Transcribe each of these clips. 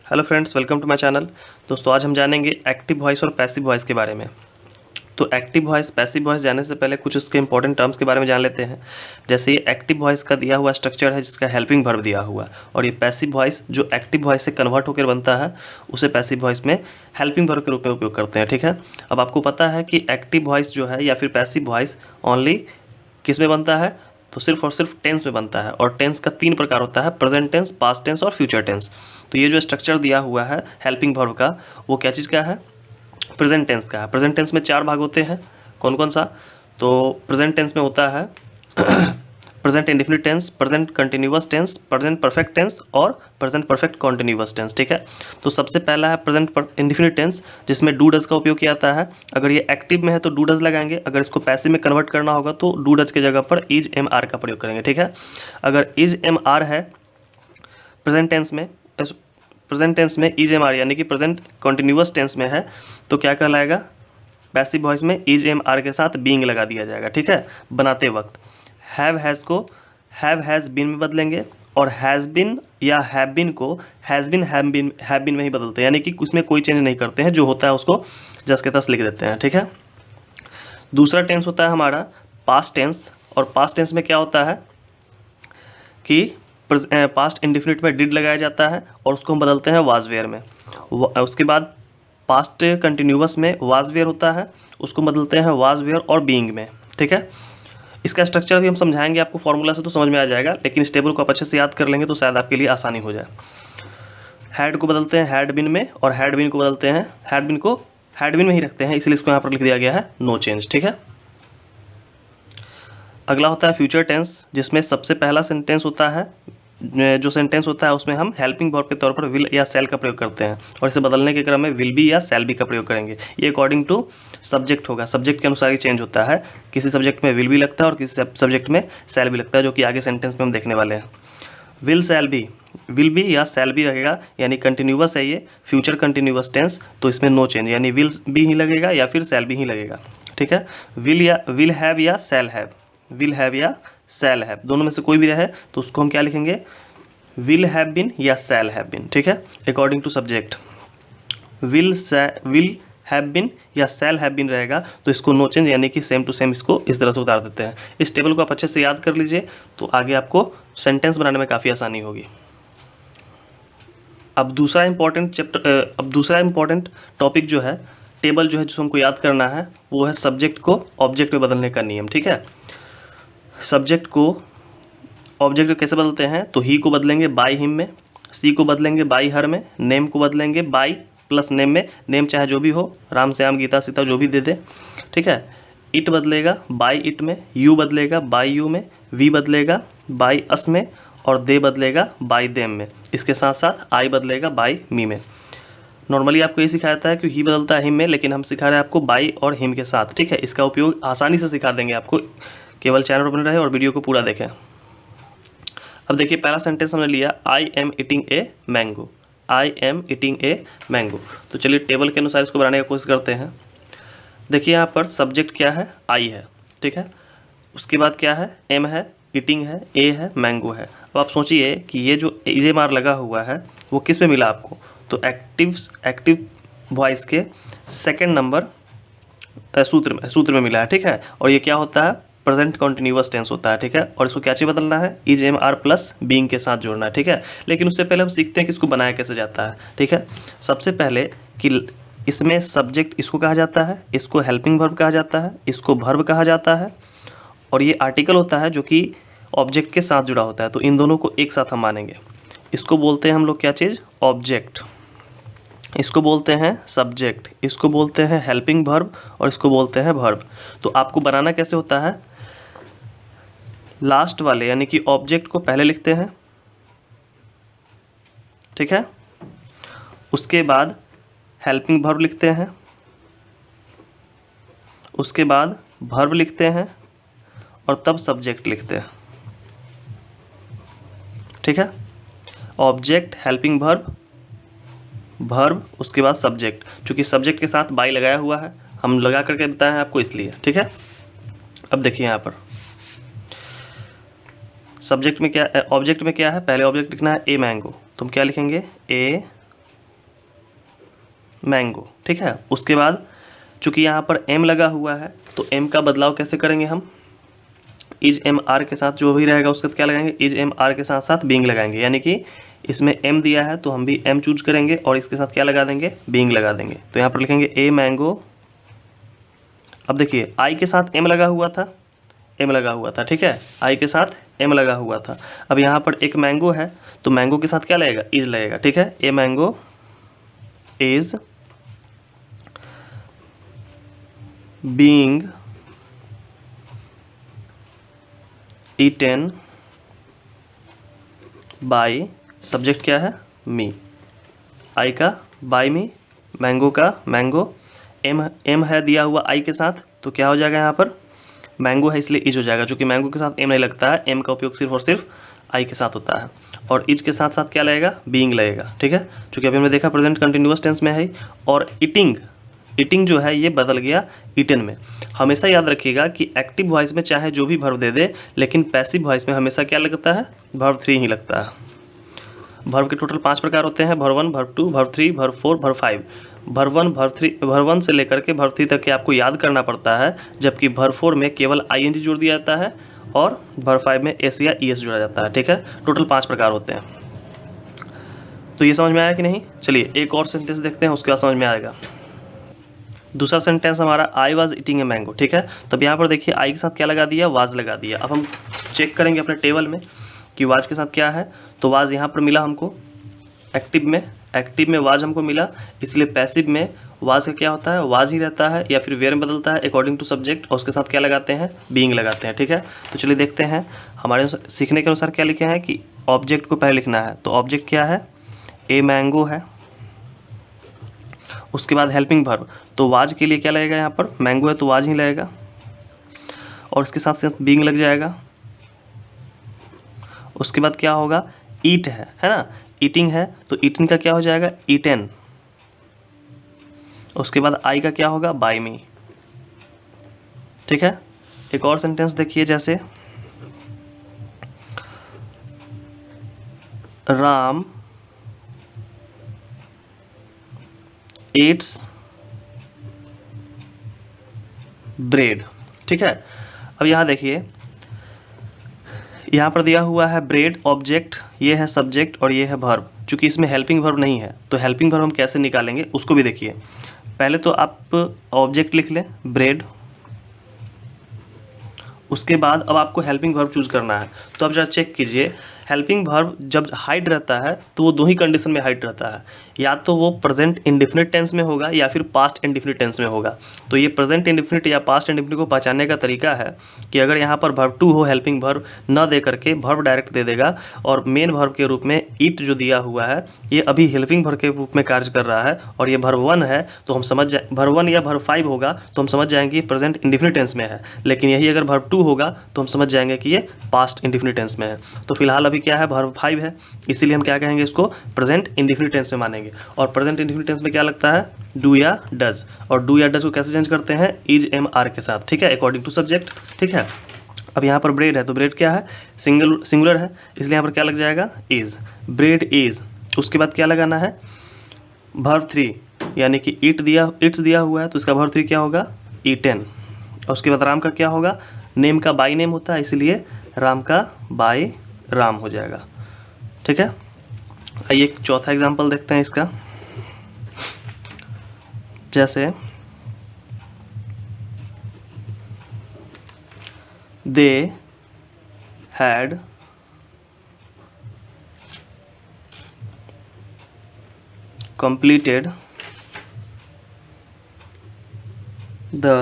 Hello friends, welcome to my channel. दोस्तों, आज हम जानेंगे एक्टिव वॉइस और पैसिव वॉइस के बारे में। तो एक्टिव वॉइस, पैसिव वॉइस जानने से पहले कुछ उसके इंपॉर्टेंट टर्म्स के बारे में जान लेते हैं। जैसे ये एक्टिव वॉइस का दिया हुआ स्ट्रक्चर है जिसका हेल्पिंग वर्ब दिया हुआ, और ये पैसिव वॉइस जो एक्टिव वॉइस से कन्वर्ट होकर बनता है उसे पैसिव वॉइस में हेल्पिंग वर्ब के रूप में उपयोग करते हैं। ठीक है, अब आपको पता है कि एक्टिव वॉइस जो है या फिर पैसिव वॉइस ओनली किस में बनता है, तो सिर्फ और सिर्फ टेंस में बनता है। और टेंस का 3 प्रकार होता है, प्रेजेंट टेंस, पास्ट टेंस और फ्यूचर टेंस। तो ये जो स्ट्रक्चर दिया हुआ है हेल्पिंग वर्ब का, वो क्या चीज़ का है? प्रेजेंट टेंस का है। प्रेजेंट टेंस में 4 भाग होते हैं। कौन कौन सा? तो प्रेजेंट टेंस में होता है present indefinite tense, present continuous tense, present perfect tense और प्रेजेंट परफेक्ट कॉन्टिन्यूअस टेंस। ठीक है, तो सबसे पहला है प्रेजेंट इंडेफिनिट टेंस, जिसमें डू डज का उपयोग किया जाता है। अगर ये एक्टिव में है तो डू डज लगाएंगे, अगर इसको पैसिव में कन्वर्ट करना होगा तो डू डज के जगह पर इज एम आर का प्रयोग करेंगे। ठीक है, अगर इज एम आर है प्रेजेंट टेंस में, इज एम आर यानी कि प्रेजेंट कॉन्टिन्यूअस टेंस में है, तो क्या कहलाएगा? पैसिव वॉइस में इज एम आर के साथ बीइंग लगा दिया जाएगा। ठीक है, बनाते वक्त हैव हैज़ को हैव हैज़ बीन में बदलेंगे, और हैज़ बिन या हैव बिन को हैज़ बिन हैव बिन में ही बदलते हैं, यानी कि उसमें कोई चेंज नहीं करते हैं, जो होता है उसको जस्ट के तस लिख देते हैं। ठीक है, दूसरा टेंस होता है हमारा पास्ट टेंस, और पास्ट टेंस में क्या होता है कि पास्ट इंडेफिनिट में डिड लगाया जाता है और उसको हम बदलते हैं वाज वेयर में। उसके बाद पास्ट कंटिन्यूअस में वाज वेयर होता है, उसको बदलते हैं वाज वेयर और बीइंग में। ठीक है, इसका स्ट्रक्चर भी हम समझाएंगे आपको, फॉर्मूला से तो समझ में आ जाएगा, लेकिन इस टेबल को आप अच्छे से याद कर लेंगे तो शायद आपके लिए आसानी हो जाए। हैड को बदलते हैं हैड बिन में, और हैड बिन को बदलते हैं हैड बिन को हैड बिन में ही रखते हैं, इसलिए इसको यहाँ पर लिख दिया गया है नो चेंज। ठीक है, अगला होता है फ्यूचर टेंस, जिसमें सबसे पहला सेंटेंस होता है, जो सेंटेंस होता है उसमें हम हेल्पिंग वर्ब के तौर पर विल या सेल का प्रयोग करते हैं, और इसे बदलने के क्रम में विल बी या सेल बी का प्रयोग करेंगे। ये अकॉर्डिंग टू सब्जेक्ट होगा, सब्जेक्ट के अनुसार ही चेंज होता है। किसी सब्जेक्ट में विल बी लगता है और किसी सब्जेक्ट में सेल बी लगता है, जो कि आगे सेंटेंस में हम देखने वाले हैं। Will shall be, will be या सेल बी लगेगा, यानी कंटिन्यूअस है ये, फ्यूचर कंटिन्यूअस टेंस, तो इसमें नो चेंज, यानी विल बी ही लगेगा या फिर सेल बी ही लगेगा। ठीक है, विल हैव या सेल हैव, विल हैव या सेल हैव, दोनों में से कोई भी रहे तो उसको हम क्या लिखेंगे? विल हैव बिन या सेल हैव बिन। ठीक है, according to subject will have been या सेल हैव बिन रहेगा तो इसको नो चेंज, यानी कि सेम टू सेम इसको इस तरह से उतार देते हैं। इस टेबल को आप अच्छे से याद कर लीजिए तो आगे आपको सेंटेंस बनाने में काफ़ी आसानी होगी। अब दूसरा इंपॉर्टेंट टॉपिक जो है, टेबल जो है, जिसको हमको याद करना है, वो है सब्जेक्ट को ऑब्जेक्ट में बदलने का नियम। ठीक है, सब्जेक्ट को ऑब्जेक्ट में कैसे बदलते हैं? तो ही को बदलेंगे बाय हिम में, सी को बदलेंगे बाय हर में, नेम को बदलेंगे बाय प्लस नेम में, नेम चाहे जो भी हो, राम श्याम गीता सीता जो भी दे दे। ठीक है, इट बदलेगा बाय इट में, यू बदलेगा बाय यू में, वी बदलेगा बाय अस में, और दे बदलेगा बाय देम में। इसके साथ साथ आई बदलेगा बाय मी में। नॉर्मली आपको ये सिखाया जाता है कि ही बदलता है हिम में, लेकिन हम सिखा रहे हैं आपको बाय और हिम के साथ। ठीक है, इसका उपयोग आसानी से सिखा देंगे आपको, केवल चैनल पर बने रहे और वीडियो को पूरा देखें। अब देखिए, पहला सेंटेंस हमने लिया, I am eating a mango, I am eating a mango. तो चलिए टेबल के अनुसार इसको बनाने की कोशिश करते हैं। देखिए यहाँ पर सब्जेक्ट क्या है? आई है। ठीक है, उसके बाद क्या है? एम है, ईटिंग है, ए है, मैंगो है। अब आप सोचिए कि ये जो इज एम आर लगा हुआ है वो किस में मिला आपको? तो एक्टिव वॉइस के सेकेंड नंबर सूत्र में मिला है। ठीक है, और ये क्या होता है? प्रेजेंट कॉन्टिन्यूअस टेंस होता है। ठीक है, और इसको क्या चीज़ बदलना है? Is am are plus being के साथ जोड़ना है। ठीक है, लेकिन उससे पहले हम सीखते हैं कि इसको बनाया कैसे जाता है। ठीक है, सबसे पहले कि इसमें सब्जेक्ट इसको कहा जाता है, इसको हेल्पिंग वर्ब कहा जाता है, इसको वर्ब कहा जाता है, और ये आर्टिकल होता है जो कि ऑब्जेक्ट के साथ जुड़ा होता है। तो इन दोनों को एक साथ हम मानेंगे। इसको बोलते हैं हम लोग क्या चीज़? ऑब्जेक्ट। इसको बोलते हैं सब्जेक्ट, इसको बोलते हैं हेल्पिंग वर्ब, और इसको बोलते हैं वर्ब। तो आपको बनाना कैसे होता है? लास्ट वाले यानी कि ऑब्जेक्ट को पहले लिखते हैं। ठीक है, उसके बाद हेल्पिंग वर्ब लिखते हैं, उसके बाद वर्ब लिखते हैं, और तब सब्जेक्ट लिखते हैं। ठीक है, ऑब्जेक्ट, हेल्पिंग वर्ब, वर्ब, उसके बाद सब्जेक्ट। चूँकि सब्जेक्ट के साथ बाय लगाया हुआ है, हम लगा करके बताए हैं आपको इसलिए। ठीक है, अब देखिए यहाँ पर सब्जेक्ट में क्या, ऑब्जेक्ट में क्या है? पहले ऑब्जेक्ट लिखना है ए मैंगो, तो हम क्या लिखेंगे? ए मैंगो, ठीक है। उसके बाद चूँकि यहाँ पर एम लगा हुआ है तो एम का बदलाव कैसे करेंगे हम, इज एम आर के साथ जो भी रहेगा उसका क्या लगाएंगे, इज एम आर के साथ साथ बीइंग लगाएंगे, यानी कि इसमें एम दिया है तो हम भी एम चूज करेंगे और इसके साथ क्या लगा देंगे, बीइंग लगा देंगे। तो यहाँ पर लिखेंगे ए मैंगो। अब देखिए आई के साथ एम लगा हुआ था, एम लगा हुआ था, ठीक है, आई के साथ एम लगा हुआ था। अब यहाँ पर एक मैंगो है तो मैंगो के साथ क्या लगेगा, इज लगेगा, ठीक है। A mango is being eaten by, subject क्या है, मी, आई का बाय मी, मैंगो का मैंगो, एम है दिया हुआ आई के साथ तो क्या हो जाएगा, यहाँ पर मैंगो है इसलिए इज हो जाएगा, क्योंकि मैंगो के साथ एम नहीं लगता है, एम का उपयोग सिर्फ और सिर्फ आई के साथ होता है। और इज के साथ साथ क्या लगेगा, बीइंग लगेगा, ठीक है। चूँकि अभी हमने देखा प्रेजेंट कंटिन्यूअस टेंस में है, और ईटिंग जो है ये बदल गया ईटन में। हमेशा याद रखिएगा कि एक्टिव वॉइस में चाहे जो भी वर्ब दे दे, लेकिन पैसिव वॉइस में हमेशा क्या लगता है, वर्ब 3 ही लगता है। वर्ब के टोटल 5 प्रकार होते हैं, verb 1, verb 2, verb 3, verb 4, verb 5। Verb 1, verb 1 से लेकर के वर्ब 3 तक के आपको याद करना पड़ता है, जबकि वर्ब 4 में केवल ING जोड़ दिया जाता है और वर्ब 5 में एस या ES जोड़ा जाता है, ठीक है। टोटल 5 प्रकार होते हैं। तो ये समझ में आया कि नहीं। चलिए एक और सेंटेंस देखते हैं, उसके बाद समझ में आएगा। दूसरा सेंटेंस हमारा I was eating a mango, ठीक है। तब यहाँ पर देखिए आई के साथ क्या लगा दिया, वाज लगा दिया। अब हम चेक करेंगे अपने टेबल में कि वाज के साथ क्या है, तो वाज यहाँ पर मिला हमको एक्टिव में वाज हमको मिला, इसलिए पैसिव में वाज का क्या होता है, वाज ही रहता है या फिर वेयर में बदलता है अकॉर्डिंग टू सब्जेक्ट, और उसके साथ क्या लगाते हैं, बीइंग लगाते हैं, ठीक है। तो चलिए देखते हैं हमारे सीखने के अनुसार क्या लिखे हैं कि ऑब्जेक्ट को पहले लिखना है। तो ऑब्जेक्ट क्या है, ए मैंगो है, उसके बाद हेल्पिंग वर्ब, तो वाज के लिए क्या लगेगा, यहाँ पर मैंगो है तो वाज ही लगेगा, और इसके साथ साथ बीइंग लग जाएगा। उसके बाद क्या होगा, ईट है ना, ईटिंग है तो ईटिंग का क्या हो जाएगा, ईटेन। उसके बाद आई का क्या होगा, बाय मी, ठीक है। एक और सेंटेंस देखिए, जैसे राम ईट्स ब्रेड, ठीक है। अब यहाँ देखिए, यहाँ पर दिया हुआ है ब्रेड ऑब्जेक्ट, ये है सब्जेक्ट और ये है वर्ब। चूँकि इसमें हेल्पिंग वर्ब नहीं है तो हेल्पिंग वर्ब हम कैसे निकालेंगे उसको भी देखिए। पहले तो आप ऑब्जेक्ट लिख लें ब्रेड, उसके बाद अब आपको हेल्पिंग वर्ब चूज़ करना है। तो अब जरा चेक कीजिए, हेल्पिंग वर्ब जब हाइड रहता है तो वो 2 ही कंडीशन में हाइड रहता है, या तो वो प्रेजेंट इंडेफिनिट टेंस में होगा या फिर पास्ट इंडेफिनिट टेंस में होगा। तो ये प्रेजेंट इंडेफिनिट या पास्ट इंडेफिनिट को पहचानने का तरीका है कि अगर यहाँ पर वर्ब 2 हो, हेल्पिंग वर्ब न दे करके वर्ब डायरेक्ट दे देगा, और मेन वर्ब के रूप में ईट जो दिया हुआ है ये अभी हेल्पिंग वर्ब के रूप में कार्य कर रहा है, और ये वर्ब 1 है तो हम समझ जाए, वर्ब 1 या वर्ब 5 होगा तो हम समझ जाएंगे प्रेजेंट इंडेफिनिट टेंस में है, लेकिन यही अगर वर्ब 2 होगा तो हम समझ जाएंगे कि ये पास्ट इंडेफिनिट टेंस में है। तो फिलहाल अभी क्या है, वर्ब 5 है, इसीलिए हम क्या कहेंगे, इसको प्रेजेंट इंडेफिनिट टेंस में मानेंगे। और प्रेजेंट इंडेफिनिट टेंस में क्या लगता है, डू या डज, और डू या डज को कैसे चेंज करते हैं, इज एम आर के साथ, ठीक है, अकॉर्डिंग टू सब्जेक्ट, ठीक है। अब यहाँ पर ब्रेड है तो ब्रेड क्या है, सिंगुलर है, इसलिए यहाँ पर क्या लग जाएगा, इज, ब्रेड इज। उसके बाद क्या लगाना है, वर्ब 3, यानी कि इट्स दिया हुआ है तो इसका वर्ब 3 क्या होगा, ईटेन। और उसके बाद राम का क्या होगा, नेम का बाय नेम होता है इसलिए राम का बाय राम हो जाएगा, ठीक है। आइए एक चौथा एग्जांपल देखते हैं इसका, जैसे they had completed the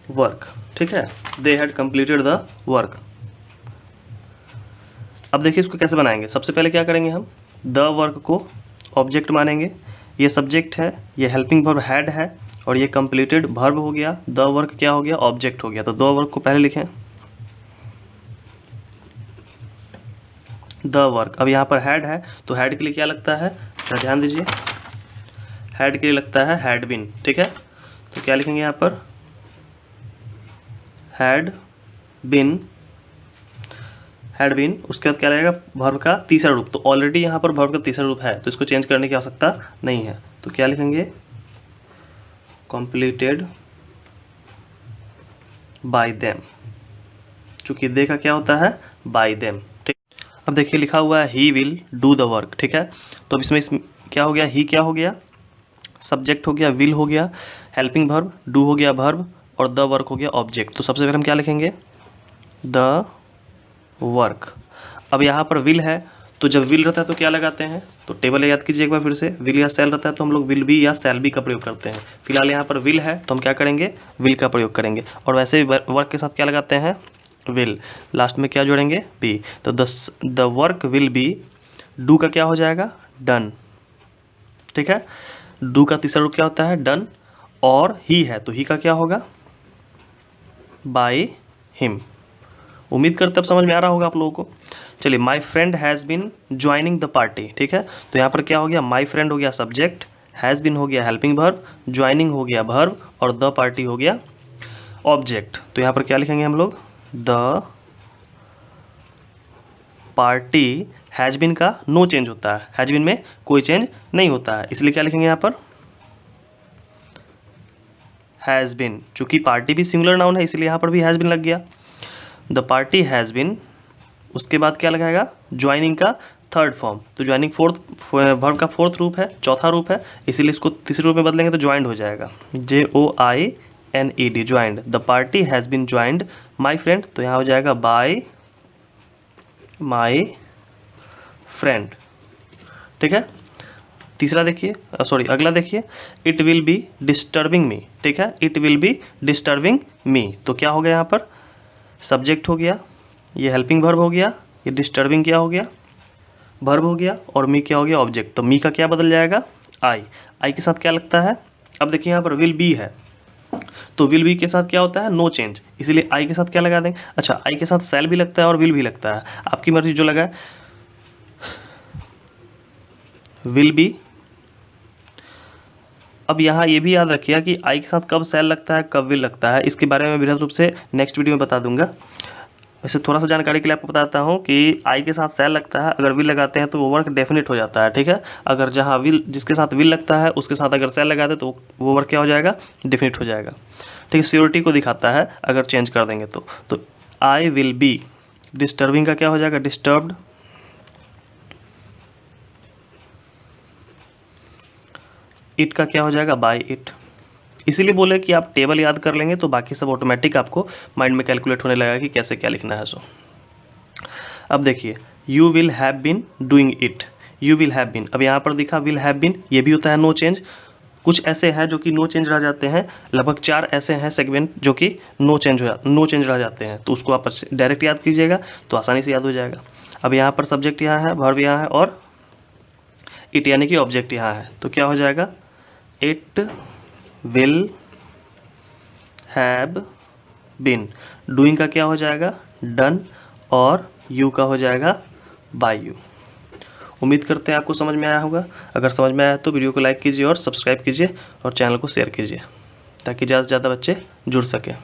work, ठीक है, they had completed the work. अब देखिए इसको कैसे बनाएंगे। सबसे पहले क्या करेंगे, हम द वर्क को ऑब्जेक्ट मानेंगे, ये सब्जेक्ट है, ये हेल्पिंग वर्ब हैड है, और ये कंप्लीटेड वर्ब हो गया, द वर्क क्या हो गया, ऑब्जेक्ट हो गया। तो द वर्क को पहले लिखें, द वर्क। अब यहाँ पर हैड है तो हैड के लिए क्या लगता है, ध्यान दीजिए, हैड के लिए लगता है हैड बीन, ठीक है। तो क्या लिखेंगे यहाँ पर, हैड बिन हैड बीन, उसके बाद क्या रहेगा वर्ब का तीसरा रूप। तो ऑलरेडी यहाँ पर वर्ब का तीसरा रूप है तो इसको चेंज करने की आवश्यकता नहीं है। तो क्या लिखेंगे, कंप्लीटेड बाय देम, चूँकि दे का क्या होता है, बाय देम। ठीक, अब देखिए लिखा हुआ है he will do the work. ठीक है, तो अब इसमें क्या हो गया, ही क्या हो गया, सब्जेक्ट हो गया, विल हो गया हेल्पिंग वर्ब, डू हो गया वर्ब, और द वर्क हो गया ऑब्जेक्ट। तो सबसे पहले हम क्या लिखेंगे, द वर्क। अब यहाँ पर विल है तो जब विल रहता है तो क्या लगाते हैं, तो टेबल याद कीजिए एक बार फिर से, विल या सेल रहता है तो हम लोग विल बी या सेल बी का प्रयोग करते हैं। फिलहाल यहाँ पर विल है तो हम क्या करेंगे, विल का प्रयोग करेंगे। और वैसे भी वर्क के साथ क्या लगाते हैं, विल, लास्ट में क्या जोड़ेंगे, बी। तो the work will be, do का क्या हो जाएगा, डन। ठीक है, डू का तीसरा रूप क्या होता है, डन, और ही है तो ही का क्या होगा, बाय हिम। उम्मीद करते अब समझ में आ रहा होगा आप लोगों को। चलिए, my friend has been joining the party. ठीक है, तो यहाँ पर क्या हो गया, माय फ्रेंड हो गया सब्जेक्ट, हैज़ बीन हो गया हेल्पिंग वर्ब, ज्वाइनिंग हो गया वर्ब, और द पार्टी हो गया ऑब्जेक्ट। तो यहाँ पर क्या लिखेंगे हम लोग, द पार्टी हैज़ बीन का नो चेंज होता है, हैज़ बीन में कोई चेंज नहीं होता है, इसलिए क्या लिखेंगे यहाँ पर, हैज़ बीन। चूँकि पार्टी भी सिंगुलर नाउन है इसलिए यहाँ पर भी हैज़ बीन लग गया। द पार्टी हैज़ बीन, उसके बाद क्या लगाएगा, ज्वाइनिंग का थर्ड फॉर्म। तो ज्वाइनिंग फोर्थ वर्ब का फोर्थ रूप है, चौथा रूप है, इसीलिए इसको तीसरे रूप में बदलेंगे तो ज्वाइंड हो जाएगा, JOINED, joined. The party has been joined my friend, तो यहाँ हो जाएगा बाय माई फ्रेंड। ठीक है, तीसरा देखिए, सॉरी अगला देखिए, it will be disturbing me. ठीक है, it will be disturbing me, तो क्या हो गया यहाँ पर, सब्जेक्ट हो गया, ये हेल्पिंग वर्ब हो गया, ये डिस्टर्बिंग क्या हो गया, वर्ब हो गया, और मी क्या हो गया, ऑब्जेक्ट। तो मी का क्या बदल जाएगा, आई के साथ क्या लगता है, अब देखिए यहाँ पर विल बी है तो विल बी के साथ क्या होता है, नो चेंज, इसीलिए आई के साथ क्या लगा देंगे, अच्छा आई के साथ सेल भी लगता है और विल भी लगता है, आपकी मर्जी जो लगा, विल बी। अब यहाँ ये भी याद रखिए कि आई के साथ कब सेल लगता है, कब विल लगता है, इसके बारे में विशेष रूप से नेक्स्ट वीडियो में बता दूंगा। वैसे थोड़ा सा जानकारी के लिए आपको बताता हूँ कि आई के साथ सेल लगता है, अगर विल लगाते हैं तो वो वर्क डेफिनेट हो जाता है। ठीक है, अगर जहाँ विल, जिसके साथ विल लगता है उसके साथ अगर सेल लगाते तो वो वर्क क्या हो जाएगा, डेफिनेट हो जाएगा। ठीक है, श्योरिटी को दिखाता है अगर चेंज कर देंगे तो आई विल बी, डिस्टर्बिंग का क्या हो जाएगा, डिस्टर्ब्ड, इट का क्या हो जाएगा, बाय इट। इसीलिए बोले कि आप टेबल याद कर लेंगे तो बाकी सब ऑटोमेटिक आपको माइंड में कैलकुलेट होने लगेगा कि कैसे क्या लिखना है। सो अब देखिए, you will have been doing it, you will have been, अब यहाँ पर दिखा विल हैव बीन, ये भी होता है नो चेंज। कुछ ऐसे हैं जो कि नो चेंज रह जाते हैं, लगभग 4 ऐसे हैं सेगमेंट जो कि नो चेंज रह जाते हैं, तो उसको आप डायरेक्ट याद कीजिएगा तो आसानी से याद हो जाएगा। अब यहाँ पर सब्जेक्ट यहाँ है, वर्ब यहाँ है, और इट यानी कि ऑब्जेक्ट यहाँ है, तो क्या हो जाएगा, it will have been, doing का क्या हो जाएगा, डन, और यू का हो जाएगा बाय यू। उम्मीद करते हैं आपको समझ में आया होगा। अगर समझ में आया तो वीडियो को लाइक कीजिए और सब्सक्राइब कीजिए और चैनल को शेयर कीजिए ताकि ज़्यादा से ज़्यादा बच्चे जुड़ सकें।